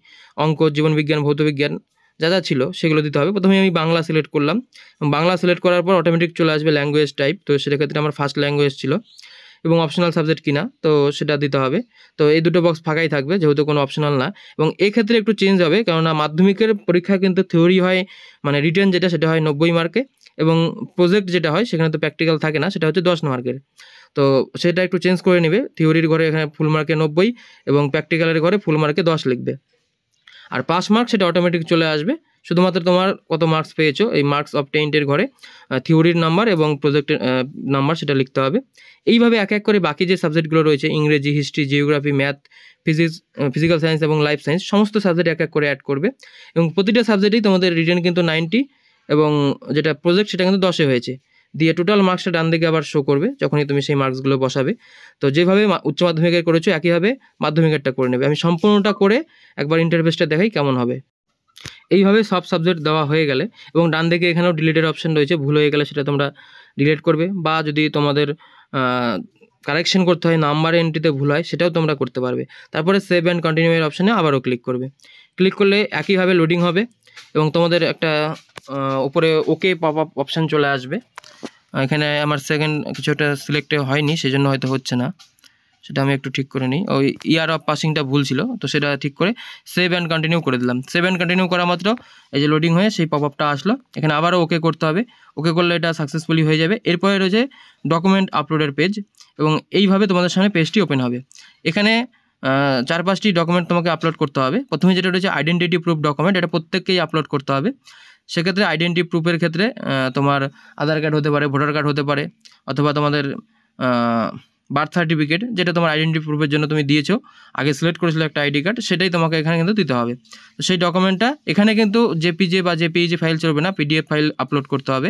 অঙ্ক, জীবনবিজ্ঞান, ভৌতবিজ্ঞান যা যা ছিল সেগুলো দিতে হবে। প্রথমে আমি বাংলা সিলেক্ট করলাম, বাংলা সিলেক্ট করার পর অটোমেটিক চলে আসবে ল্যাঙ্গুয়েজ টাইপ, তো সেক্ষেত্রে আমার ফার্স্ট ল্যাঙ্গুয়েজ ছিল এবং অপশনাল সাবজেক্ট কিনা তো সেটা দিতে হবে। তো এই দুটো বক্স ফাঁকাই থাকবে যেহেতু কোনো অপশনাল না, এবং এই ক্ষেত্রে একটু চেঞ্জ হবে কেননা মাধ্যমিকের পরীক্ষা কিন্তু থিওরি হয় মানে রিটেন যেটা সেটা হয় 90 মার্কে এবং প্রজেক্ট যেটা হয় সেখানে তো প্র্যাকটিক্যাল থাকে না, সেটা হচ্ছে 10 মার্কের। তো সেটা একটু চেঞ্জ করে নেবে। থিওরির ঘরে এখানে ফুল মার্কে 90 এবং প্র্যাকটিক্যালের ঘরে ফুল মার্কে 10 লিখবে। আর পাস মার্ক সেটা অটোমেটিক চলে আসবে, শুধুমাত্র তোমার কত মার্কস পেয়েছো এই মার্কস অবটেইনড ঘরে থিওরির নাম্বার এবং প্রজেক্টের নাম্বার সেটা লিখতে হবে। এইভাবে এক এক করে বাকি যে সাবজেক্টগুলো রয়েছে ইংরেজি, history, geography, math, physics, physical science এবং লাইফ সায়েন্স সমস্ত সাবজেক্ট এক এক করে অ্যাড করবে এবং প্রতিটা সাবজেক্টেই তোমাদের রিটেন কিন্তু 90 এবং যেটা প্রজেক্ট সেটা কিন্তু 10 হয়েছে দিয়ে টোটাল মার্কসটা ডান দিকে আবার শো করবে যখনই তুমি সেই মার্কসগুলো বসাবে। তো যেভাবে উচ্চ মাধ্যমিকের করেছো একইভাবে মাধ্যমিকেরটা করে নেবে। আমি সম্পূর্ণটা করে একবার ইন্টারফেসটা দেখাই কেমন হবে। এইভাবে সব সাবজেক্ট দেওয়া হয়ে গেলে এবং ডান দিকে এখানেও ডিলিটের অপশন রয়েছে, ভুল হয়ে গেলে সেটা তোমরা ডিলিট করবে, বা যদি তোমাদের কারেকশন করতে হয় নাম্বার এন্ট্রিতে ভুল হয় সেটাও তোমরা করতে পারবে। তারপরে সেভ অ্যান্ড কন্টিনিউ এর অপশানে আবারও ক্লিক করবে। ক্লিক করলে একইভাবে লোডিং হবে এবং তোমাদের একটা উপরে ওকে পপ আপ অপশান চলে আসবে। এখানে আমার সেকেন্ড কিছুটা সিলেক্ট হয়নি সেজন্য হয়তো হচ্ছে না, সেটা আমি একটু ঠিক করে নিই। ওই ইয়ার অফ পাসিংটা ভুল ছিল, তো সেটা ঠিক করে সেভ অ্যান্ড কন্টিনিউ করে দিলাম। সেভ অ্যান্ড কন্টিনিউ করা মাত্র এই যে লোডিং হয়ে সেই পপ আপটা আসলো। এখানে আবারও ওকে করতে হবে, ওকে করলে এটা সাকসেসফুলি হয়ে যাবে। এরপরে রয়েছে ডকুমেন্ট আপলোডের পেজ এবং এইভাবে তোমাদের সামনে পেজটি ওপেন হবে। এখানে 4-5টি ডকুমেন্ট তোমাকে আপলোড করতে হবে। প্রথমে যেটা রয়েছে আইডেন্টিটি প্রুফ ডকুমেন্ট, এটা প্রত্যেককেই আপলোড করতে হবে। সেক্ষেত্রে আইডেন্টিটি প্রুফের ক্ষেত্রে তোমার আধার কার্ড হতে পারে, ভোটার কার্ড হতে পারে, অথবা তোমাদের বার্থ সার্টিফিকেট যেটা তোমার আইডেন্টি প্রুফের জন্য তুমি দিয়েছো, আগে সিলেক্ট করেছিল একটা আইডি কার্ড, সেটাই তোমাকে এখানে কিন্তু দিতে হবে। তো সেই ডকুমেন্টটা এখানে কিন্তু জেপিজে বা জেপিইজি ফাইল চলবে না, পিডিএফ ফাইল আপলোড করতে হবে।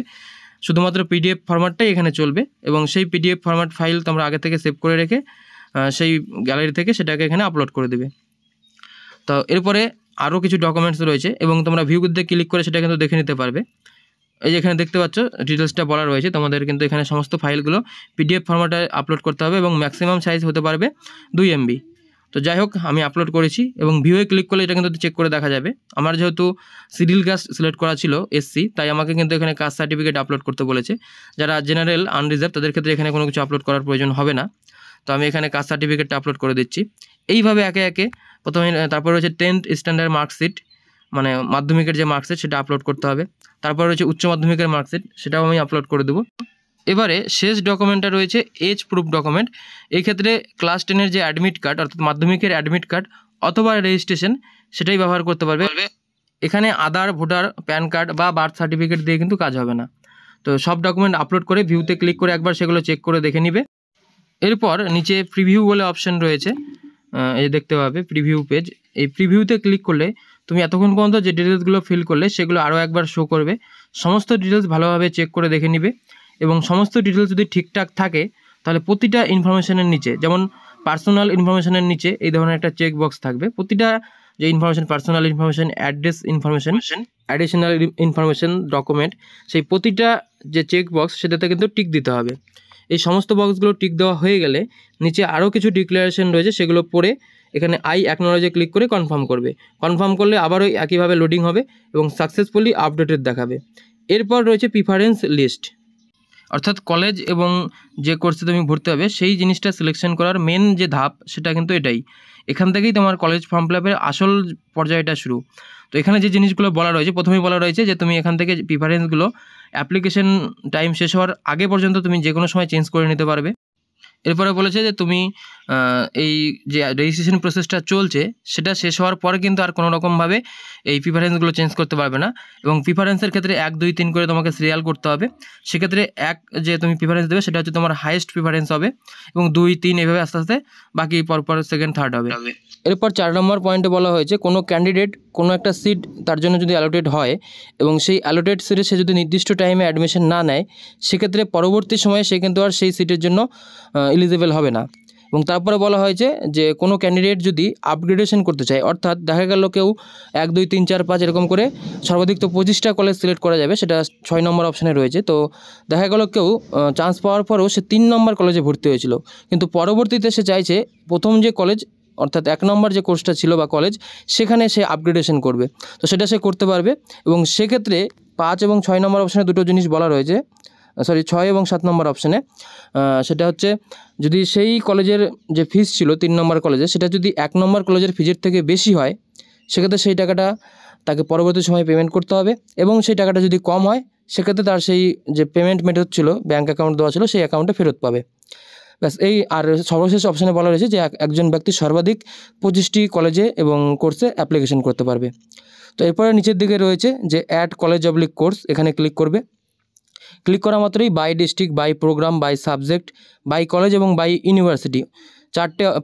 শুধুমাত্র পিডিএফ ফরম্যাটটাই এখানে চলবে এবং সেই পিডিএফ ফরম্যাট ফাইল তোমরা আগে থেকে সেভ করে রেখে সেই গ্যালারি থেকে সেটাকে এখানে আপলোড করে দেবে। তো এরপরে আরও কিছু ডকুমেন্টস রয়েছে এবং তোমরা ভিউতে ক্লিক করে সেটা কিন্তু দেখে নিতে পারবে। এই যে এখানে দেখতে পাচ্ছ ডিটেলসটা বলা রয়েছে, তোমাদের কিন্তু এখানে সমস্ত ফাইলগুলো পিডিএফ ফরম্যাটে আপলোড করতে হবে এবং ম্যাক্সিমাম সাইজ হতে পারবে 2 MB। তো যাই হোক আমি আপলোড করেছি এবং ভিউয়ে ক্লিক করলে এটা কিন্তু চেক করে দেখা যাবে। আমার যেহেতু সিডিল কাস্ট সিলেক্ট করা ছিল এসসি, তাই আমাকে কিন্তু এখানে কাস্ট সার্টিফিকেট আপলোড করতে বলেছে। যারা জেনারেল আনরিজার্ভ তাদের ক্ষেত্রে এখানে কোনো কিছু আপলোড করার প্রয়োজন হবে না। তো আমি এখানে কাস্ট সার্টিফিকেটটা আপলোড করে দিচ্ছি। এইভাবে একে একে প্রথমে তারপর রয়েছে 10th স্ট্যান্ডার্ড মার্কশিট, মানে মাধ্যমিকের যে মার্কশিট সেটা আপলোড করতে হবে। তারপর রয়েছে উচ্চ মাধ্যমিকের মার্কশিট, সেটাও আমি আপলোড করে দেবো। এবারে শেষ ডকুমেন্টটা রয়েছে এজ প্রুফ ডকুমেন্ট। এই ক্ষেত্রে ক্লাস 10-এর যে অ্যাডমিট কার্ড অর্থাৎ মাধ্যমিকের অ্যাডমিট কার্ড অথবা রেজিস্ট্রেশন সেটাই ব্যবহার করতে পারবে। এখানে আধার, ভোটার, প্যান কার্ড বা বার্থ সার্টিফিকেট দিয়ে কিন্তু কাজ হবে না। তো সব ডকুমেন্ট আপলোড করে ভিউতে ক্লিক করে একবার সেগুলো চেক করে দেখে নিবে। এরপর নিচে প্রিভিউ বলে অপশন রয়েছে, এই দেখতে পাবে প্রিভিউ পেজ। এই প্রিভিউতে ক্লিক করলে তুমি এতক্ষণ পর্যন্ত যে ডিটেলসগুলো ফিল করলে সেগুলো আরও একবার শো করবে। সমস্ত ডিটেলস ভালোভাবে চেক করে দেখে নিবে এবং সমস্ত ডিটেলস যদি ঠিকঠাক থাকে তাহলে প্রতিটা ইনফরমেশনের নিচে, যেমন পার্সোনাল ইনফরমেশনের নিচে এই ধরনের একটা চেক বক্স থাকবে। প্রতিটা যে information, personal information, address information, additional information, document, সেই প্রতিটা যে চেক বক্স সেটাতে কিন্তু টিক দিতে হবে। এই সমস্ত বক্সগুলো টিক দেওয়া হয়ে গেলে নিচে আরও কিছু ডিক্লারেশন রয়েছে, সেগুলো পড়ে এখানে আই অ্যাকনোলেজে ক্লিক করে কনফার্ম করবে। কনফার্ম করলে আবারও একইভাবে লোডিং হবে এবং সাকসেসফুলি আপডেটেড দেখাবে। এরপর রয়েছে প্রিফারেন্স লিস্ট, অর্থাৎ কলেজ এবং যে কোর্সে তুমি ভর্তি হবে সেই জিনিসটা সিলেকশন করার মেন যে ধাপ সেটা কিন্তু এটাই। এখান থেকেই তোমার কলেজ ফর্ম ফিল আপের আসল পর্যায়টা শুরু। তো এখানে যে জিনিসগুলো বলা রয়েছে, প্রথমেই বলা রয়েছে যে তুমি এখান থেকে প্রিফারেন্সগুলো অ্যাপ্লিকেশন টাইম শেষ হওয়ার আগে পর্যন্ত তুমি যে কোনো সময় চেঞ্জ করে নিতে পারবে। এরপরে বলেছে যে তুমি এই যে রেজিস্ট্রেশন প্রসেসটা চলছে সেটা শেষ হওয়ার পরে কিন্তু আর কোনো রকমভাবে এই প্রিফারেন্সগুলো চেঞ্জ করতে পারবে না এবং প্রিফারেন্সের ক্ষেত্রে 1, 2, 3 করে তোমাকে সিরিয়াল করতে হবে। সেক্ষেত্রে 1 যে তুমি প্রিফারেন্স দেবে সেটা হচ্ছে তোমার হাইয়েস্ট প্রিফারেন্স হবে এবং 2, 3 এভাবে আস্তে আস্তে বাকি পরপর সেকেন্ড, থার্ড হবে। এরপর 4 নম্বর পয়েন্টে বলা হয়েছে কোনো ক্যান্ডিডেট কোনো একটা সিট তার জন্য যদি অ্যালোটেড হয় এবং সেই অ্যালোটেড সিটে সে যদি নির্দিষ্ট টাইমে অ্যাডমিশন না নেয় সেক্ষেত্রে পরবর্তী সময়ে সে কিন্তু আর সেই সিটের জন্য এলিজিবল হবে না। এবং তারপরে বলা হয়েছে যে কোনো ক্যান্ডিডেট যদি আপগ্রেডেশন করতে চায়, অর্থাৎ দেখা গেল কেউ 1, 2, 3, 4, 5 এরকম করে সর্বাধিক তো 25টা কলেজ সিলেক্ট করা যাবে, সেটা 6 নম্বর অপশানে রয়েছে। তো দেখা গেল কেউ চান্স পাওয়ার পরেও সে 3 নম্বর কলেজে ভর্তি হয়েছিল, কিন্তু পরবর্তীতে সে চাইছে প্রথম যে কলেজ অর্থাৎ 1 নম্বর যে কোর্সটা ছিল বা কলেজ সেখানে সে আপগ্রেডেশন করবে। তো সেটা সে করতে পারবে এবং সেক্ষেত্রে 5 এবং 6 নম্বর অপশানে দুটো জিনিস বলা রয়েছে, 6 এবং 7 নম্বর অপশানে। সেটা হচ্ছে যদি সেই কলেজের যে ফিস ছিল 3 নম্বর কলেজে সেটা যদি 1 নম্বর কলেজের ফিজের থেকে বেশি হয় সেক্ষেত্রে সেই টাকাটা তাকে পরবর্তী সময়ে পেমেন্ট করতে হবে এবং সেই টাকাটা যদি কম হয় সেক্ষেত্রে তার সেই যে পেমেন্ট মেথড ছিল, ব্যাঙ্ক অ্যাকাউন্ট দেওয়া ছিল, সেই অ্যাকাউন্টে ফেরত পাবে। ব্যাস এই। আর সর্বশেষ অপশানে বলা রয়েছে যে একজন ব্যক্তি সর্বাধিক 25টি কলেজে এবং কোর্সে অ্যাপ্লিকেশন করতে পারবে। তো এরপরে নিচের দিকে রয়েছে যে অ্যাড কলেজ অবলিক কোর্স, এখানে ক্লিক করবে। ক্লিক করা মাত্রই by district, by programme, by subject, by college এবং বাই ইউনিভার্সিটি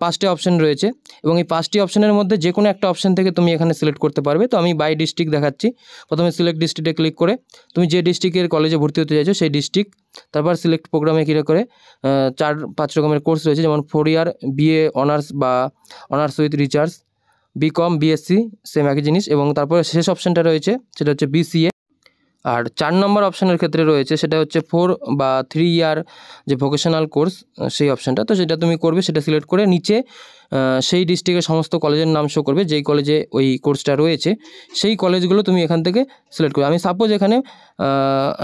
5টে অপশান রয়েছে এবং এই 5টি অপশানের মধ্যে যে কোনো একটা অপশান থেকে তুমি এখানে সিলেক্ট করতে পারবে। তো আমি বাই ডিস্ট্রিক্ট দেখাচ্ছি। প্রথমে সিলেক্ট ডিস্ট্রিক্টে ক্লিক করে তুমি যে ডিস্ট্রিক্টের কলেজে ভর্তি হতে চাইছো সেই ডিস্ট্রিক্ট, তারপর সিলেক্ট প্রোগ্রামে ক্লিক করে 4-5 রকমের কোর্স রয়েছে, যেমন 4 ইয়ার বিএ অনার্স বা honours with research, BCom, BSc, same একই জিনিস। এবং তারপরে শেষ অপশানটা রয়েছে সেটা হচ্ছে বিসিএ। আর 4 নম্বর অপশানের ক্ষেত্রে রয়েছে সেটা হচ্ছে 4 বা 3 ইয়ার যে ভোকেশনাল কোর্স, সেই অপশানটা। তো সেটা তুমি করবে, সেটা সিলেক্ট করে নিচে সেই ডিস্ট্রিক্টের সমস্ত কলেজের নাম শো করবে, যেই কলেজে ওই কোর্সটা রয়েছে সেই কলেজগুলো তুমি এখান থেকে সিলেক্ট করবে। আমি সাপোজ এখানে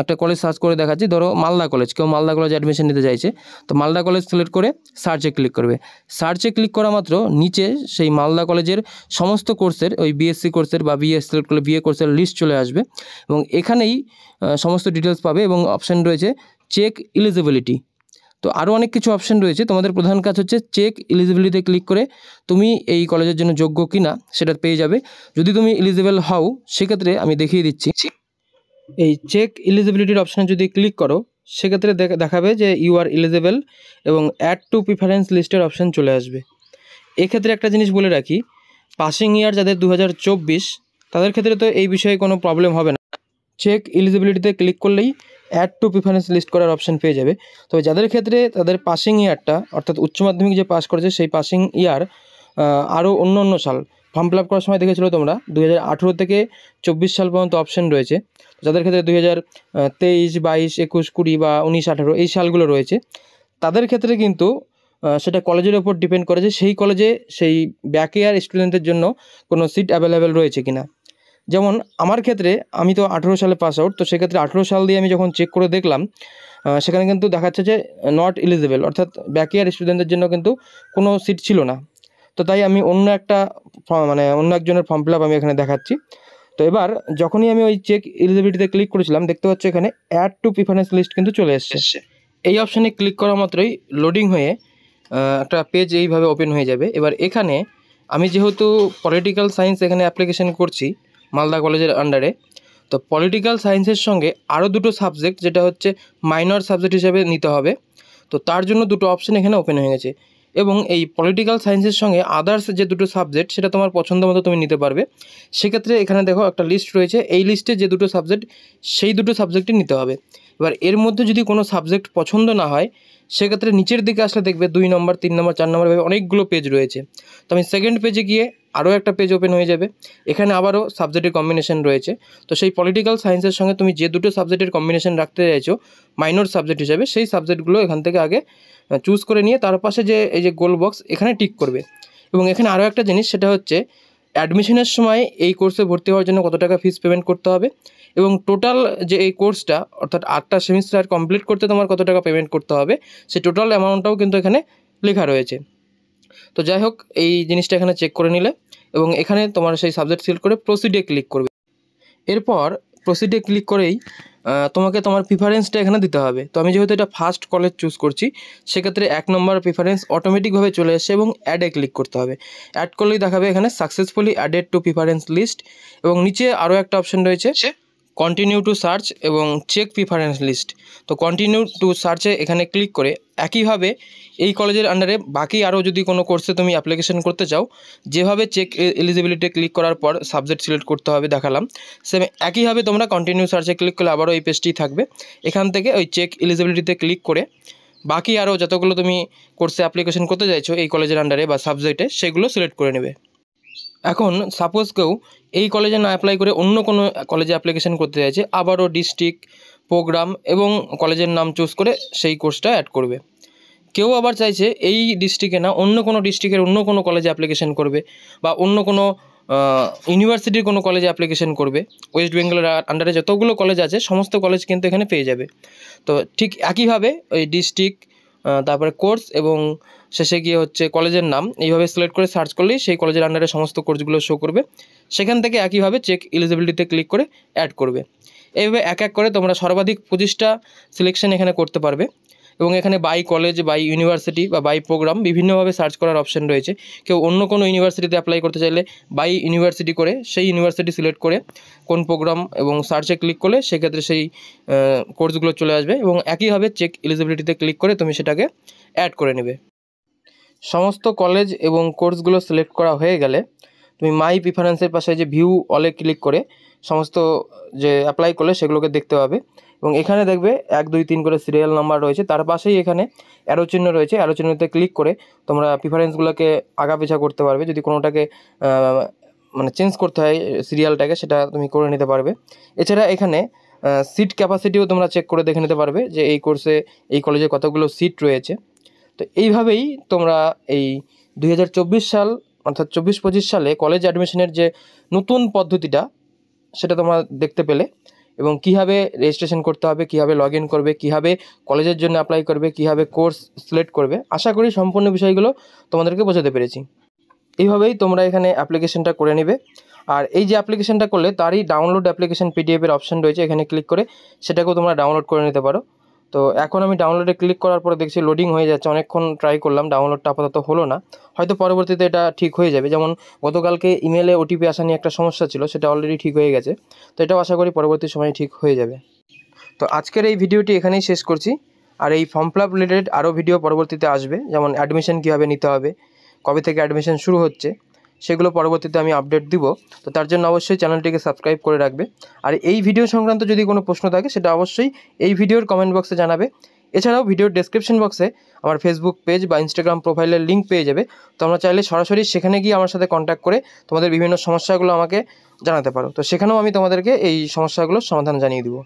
একটা কলেজ সার্চ করে দেখাচ্ছি, ধরো মালদা কলেজ, কেউ মালদা কলেজে অ্যাডমিশন নিতে চাইছে, তো মালদা কলেজ সিলেক্ট করে সার্চে ক্লিক করবে। সার্চে ক্লিক করা মাত্র নিচে সেই মালদা কলেজের সমস্ত কোর্সের, ওই বিএসসি কোর্সের বা বিএ সিলেক্ট করলে বিএ কোর্সের লিস্ট চলে আসবে এবং এখানেই সমস্ত ডিটেলস পাবে এবং অপশান রয়েছে চেক এলিজিবিলিটি। তো আরও অনেক কিছু অপশান রয়েছে, তোমাদের প্রধান কাজ হচ্ছে চেক এলিজিবিলিটিতে ক্লিক করে তুমি এই কলেজের জন্য যোগ্য কিনা সেটা পেয়ে যাবে। যদি তুমি এলিজিবল হও সেক্ষেত্রে আমি দেখিয়ে দিচ্ছি, এই চেক এলিজিবিলিটির অপশানে যদি ক্লিক করো সেক্ষেত্রে দেখাবে যে ইউ আর এলিজিবল এবং অ্যাড টু প্রিফারেন্স লিস্টের অপশান চলে আসবে। এক্ষেত্রে একটা জিনিস বলে রাখি, পাসিং ইয়ার যাদের 2024 তাদের ক্ষেত্রে তো এই বিষয়ে কোনো প্রবলেম হবে না, চেক এলিজিবিলিটিতে ক্লিক করলেই অ্যাড টু প্রিফারেন্স লিস্ট করার অপশান পেয়ে যাবে। তবে যাদের ক্ষেত্রে তাদের পাসিং ইয়ারটা অর্থাৎ উচ্চ মাধ্যমিক যে পাস করেছে সেই পাসিং ইয়ার আরও অন্য সাল ফর্ম ফিল আপ করার সময় দেখেছিলো তোমরা 2018 থেকে 24 সাল পর্যন্ত অপশান রয়েছে। যাদের ক্ষেত্রে 2023, 22, 21, 20 বা 19, 18 এই সালগুলো রয়েছে, তাদের ক্ষেত্রে কিন্তু সেটা কলেজের ওপর ডিপেন্ড করে যে সেই কলেজে সেই ব্যাক ইয়ার স্টুডেন্টের জন্য কোনো সিট অ্যাভেলেবেল রয়েছে কিনা। যেমন আমার ক্ষেত্রে আমি তো 18 সালে পাস আউট, তো সেক্ষেত্রে 18 সাল দিয়ে আমি যখন চেক করে দেখলাম সেখানে কিন্তু দেখাচ্ছে যে নট এলিজিবল, অর্থাৎ ব্যাক ইয়ার স্টুডেন্টদের জন্য কিন্তু কোনো সিট ছিল না। তো তাই আমি অন্য একজনের ফর্ম ফিল আপ আমি এখানে দেখাচ্ছি। তো এবার যখনই আমি ওই চেক এলিজিবিলিটিতে ক্লিক করেছিলাম দেখতে পাচ্ছ এখানে অ্যাড টু প্রিফারেন্স লিস্ট কিন্তু চলে এসেছে। এই অপশানে ক্লিক করা মাত্রই লোডিং হয়ে একটা পেজ এইভাবে ওপেন হয়ে যাবে। এবার এখানে আমি যেহেতু পলিটিক্যাল সায়েন্স এখানে অ্যাপ্লিকেশন করছি মালদা কলেজের আন্ডারে, তো পলিটিক্যাল সায়েন্সের সঙ্গে আরও দুটো সাবজেক্ট যেটা হচ্ছে মাইনর সাবজেক্ট হিসেবে নিতে হবে, তো তার জন্য দুটো অপশান এখানে ওপেন হয়ে গেছে। এবং এই পলিটিক্যাল সায়েন্সের সঙ্গে আদার্স যে দুটো সাবজেক্ট সেটা তোমার পছন্দ মতো তুমি নিতে পারবে। সেক্ষেত্রে এখানে দেখো একটা লিস্ট রয়েছে, এই লিস্টে যে দুটো সাবজেক্ট সেই দুটো সাবজেক্টই নিতে হবে। এবার এর মধ্যে যদি কোনো সাবজেক্ট পছন্দ না হয় সেক্ষেত্রে নিচের দিকে আসলে দেখবে 2 নম্বর, 3 নম্বর, 4 নম্বর ভাবে অনেকগুলো পেজ রয়েছে। তো আমি সেকেন্ড পেজে গিয়ে আরও একটা পেজ ওপেন হয়ে যাবে, এখানে আবারও সাবজেক্টের কম্বিনেশন রয়েছে। তো সেই পলিটিক্যাল সায়েন্সের সঙ্গে তুমি যে দুটো সাবজেক্টের কম্বিনেশন রাখতে চাইছো মাইনর সাবজেক্ট হিসেবে, সেই সাবজেক্টগুলো এখান থেকে আগে চুজ করে নিয়ে তার পাশে যে এই যে গোল বক্স এখানে টিক করবে। এবং এখানে আরও একটা জিনিস সেটা হচ্ছে অ্যাডমিশনের সময় এই কোর্সে ভর্তি হওয়ার জন্য কত টাকা ফিস পেমেন্ট করতে হবে এবং টোটাল যে এই কোর্সটা অর্থাৎ 8টা সেমিস্টার কমপ্লিট করতে তোমার কত টাকা পেমেন্ট করতে হবে সেই টোটাল অ্যামাউন্টটাও কিন্তু এখানে লেখা রয়েছে। তো যাই হোক, এই জিনিসটা এখানে চেক করে নিলে এবং এখানে তোমার সেই সাবজেক্ট সিলেক্ট করে প্রসিডে ক্লিক করবে। এরপর প্রসিডে ক্লিক করেই তোমাকে তোমার প্রিফারেন্সটা এখানে দিতে হবে। তো আমি যেহেতু এটা ফার্স্ট কলেজ চুজ করছি সেক্ষেত্রে 1 নম্বর প্রিফারেন্স অটোমেটিকভাবে চলে আসে এবং অ্যাডে ক্লিক করতে হবে। অ্যাড করলেই দেখাবে এখানে successfully added to preference list এবং নিচে আরও একটা অপশন রয়েছে কন্টিনিউ টু সার্চ এবং চেক প্রিফারেন্স লিস্ট। তো কন্টিনিউ টু সার্চে এখানে ক্লিক করে একইভাবে এই কলেজের আন্ডারে বাকি আরও যদি কোনো কোর্সে তুমি অ্যাপ্লিকেশন করতে চাও যেভাবে চেক এলিজিবিলিটি ক্লিক করার পর সাবজেক্ট সিলেক্ট করতে হবে দেখালাম, সেম একইভাবে তোমরা কন্টিনিউ সার্চে ক্লিক করলে আবারও এই পেজটি থাকবে। এখান থেকে ওই চেক এলিজিবিলিটিতে ক্লিক করে বাকি আরও যতগুলো তুমি কোর্সে অ্যাপ্লিকেশন করতে চাইছো এই কলেজের আন্ডারে বা সাবজেক্টে সেগুলো সিলেক্ট করে নেবে। এখন সাপোজ কেউ এই কলেজে না অ্যাপ্লাই করে অন্য কোনো কলেজে অ্যাপ্লিকেশন করতে চাইছে, আবারও ডিস্ট্রিক্ট, প্রোগ্রাম এবং কলেজের নাম চুজ করে সেই কোর্সটা অ্যাড করবে। কেউ আবার চাইছে এই ডিস্ট্রিক্টে না অন্য কোনো ডিস্ট্রিক্টের অন্য কোনো কলেজে অ্যাপ্লিকেশন করবে বা অন্য কোনো ইউনিভার্সিটির কোনো কলেজে অ্যাপ্লিকেশন করবে। ওয়েস্ট বেঙ্গলের আন্ডারে যতগুলো কলেজ আছে সমস্ত কলেজ কিন্তু এখানে পেয়ে যাবে। তো ঠিক একইভাবে ওই ডিস্ট্রিক্ট, তারপরে কোর্স এবং শেষে গিয়ে হচ্ছে কলেজের নাম এইভাবে সিলেক্ট করে সার্চ করলেই সেই কলেজের আন্ডারে সমস্ত কোর্সগুলো শো করবে। সেখান থেকে একইভাবে চেক এলিজিবিলিটিতে ক্লিক করে অ্যাড করবে। এইভাবে এক এক করে তোমরা সর্বাধিক 25টা সিলেকশন এখানে করতে পারবে এবং এখানে বাই কলেজ, বাই ইউনিভার্সিটি বা বাই প্রোগ্রাম বিভিন্নভাবে সার্চ করার অপশন রয়েছে। কেউ অন্য কোনো ইউনিভার্সিটিতে অ্যাপ্লাই করতে চাইলে বাই ইউনিভার্সিটি করে সেই ইউনিভার্সিটি সিলেক্ট করে কোন প্রোগ্রাম এবং সার্চে ক্লিক করলে সেক্ষেত্রে সেই কোর্সগুলো চলে আসবে এবং একইভাবে চেক এলিজিবিলিটিতে ক্লিক করে তুমি সেটাকে অ্যাড করে নেবে। সমস্ত কলেজ এবং কোর্সগুলো সিলেক্ট করা হয়ে গেলে তুমি মাই প্রিফারেন্সের পাশে যে ভিউ অলে ক্লিক করে সমস্ত যে অ্যাপ্লাই করলে সেগুলোকে দেখতে পাবে এবং এখানে দেখবে 1 2 3 করে সিরিয়াল নাম্বার রয়েছে, তার পাশেই এখানে অ্যারো চিহ্ন রয়েছে। অ্যারো চিহ্নতে ক্লিক করে তোমরা প্রিফারেন্সগুলোকে আগাপিছা করতে পারবে। যদি কোনোটাকে মানে চেঞ্জ করতে হয় সিরিয়ালটাকে, সেটা তুমি করে নিতে পারবে। এছাড়া এখানে সিট ক্যাপাসিটিও তোমরা চেক করে দেখে নিতে পারবে যে এই কোর্সে এই কলেজে কতগুলো সিট রয়েছে। তো এইভাবেই তোমরা এই 2024 সাল অর্থাৎ 24-25 সালে কলেজ অ্যাডমিশনের যে নতুন পদ্ধতিটা সেটা তোমরা দেখতে পেলে এবং কীভাবে রেজিস্ট্রেশন করতে হবে, কীভাবে লগ ইন করবে, কীভাবে কলেজের জন্য অ্যাপ্লাই করবে, কীভাবে কোর্স সিলেক্ট করবে। আশা করি সম্পূর্ণ বিষয়গুলো তোমাদেরকে বোঝাতে পেরেছি। এইভাবেই তোমরা এখানে অ্যাপ্লিকেশনটা করে নেবে। আর এই যে অ্যাপ্লিকেশনটা করলে তারই ডাউনলোড অ্যাপ্লিকেশন পিডিএফের অপশন রয়েছে, এখানে ক্লিক করে সেটাকেও তোমরা ডাউনলোড করে নিতে পারো। তো এখন আমি ডাউনলোডে ক্লিক করার পরে দেখছি লোডিং হয়ে যাচ্ছে। অনেকক্ষণ ট্রাই করলাম, ডাউনলোডটা আপাতত হলো না। হয়তো পরবর্তীতে এটা ঠিক হয়ে যাবে। যেমন গতকালকে ইমেলে ওটিপি আসা নিয়ে একটা সমস্যা ছিল, সেটা অলরেডি ঠিক হয়ে গেছে। তো এটাও আশা করি পরবর্তী সময়ে ঠিক হয়ে যাবে। তো আজকের এই ভিডিওটি এখানেই শেষ করছি। আর এই ফর্ম ফিল আপ রিলেটেড আরও ভিডিও পরবর্তীতে আসবে, যেমন অ্যাডমিশন কীভাবে নিতে হবে, কবে থেকে অ্যাডমিশন শুরু হচ্ছে, সেগুলো পরবর্তীতে আমি আপডেট দিব। তো তার জন্য অবশ্যই চ্যানেলটিকে সাবস্ক্রাইব করে রাখবে। আর এই ভিডিও সংক্রান্ত যদি কোনো প্রশ্ন থাকে সেটা অবশ্যই এই ভিডিওর কমেন্ট বক্সে জানাবে। এছাড়াও ভিডিওর ডেসক্রিপশন বক্সে আমার ফেসবুক পেজ বা ইনস্টাগ্রাম প্রোফাইলের লিঙ্ক পেয়ে যাবে। তোমরা চাইলে সরাসরি সেখানে গিয়ে আমার সাথে কন্ট্যাক্ট করে তোমাদের বিভিন্ন সমস্যাগুলো আমাকে জানাতে পারো। তো সেখানেও আমি তোমাদেরকে এই সমস্যাগুলোর সমাধান জানিয়ে দেবো।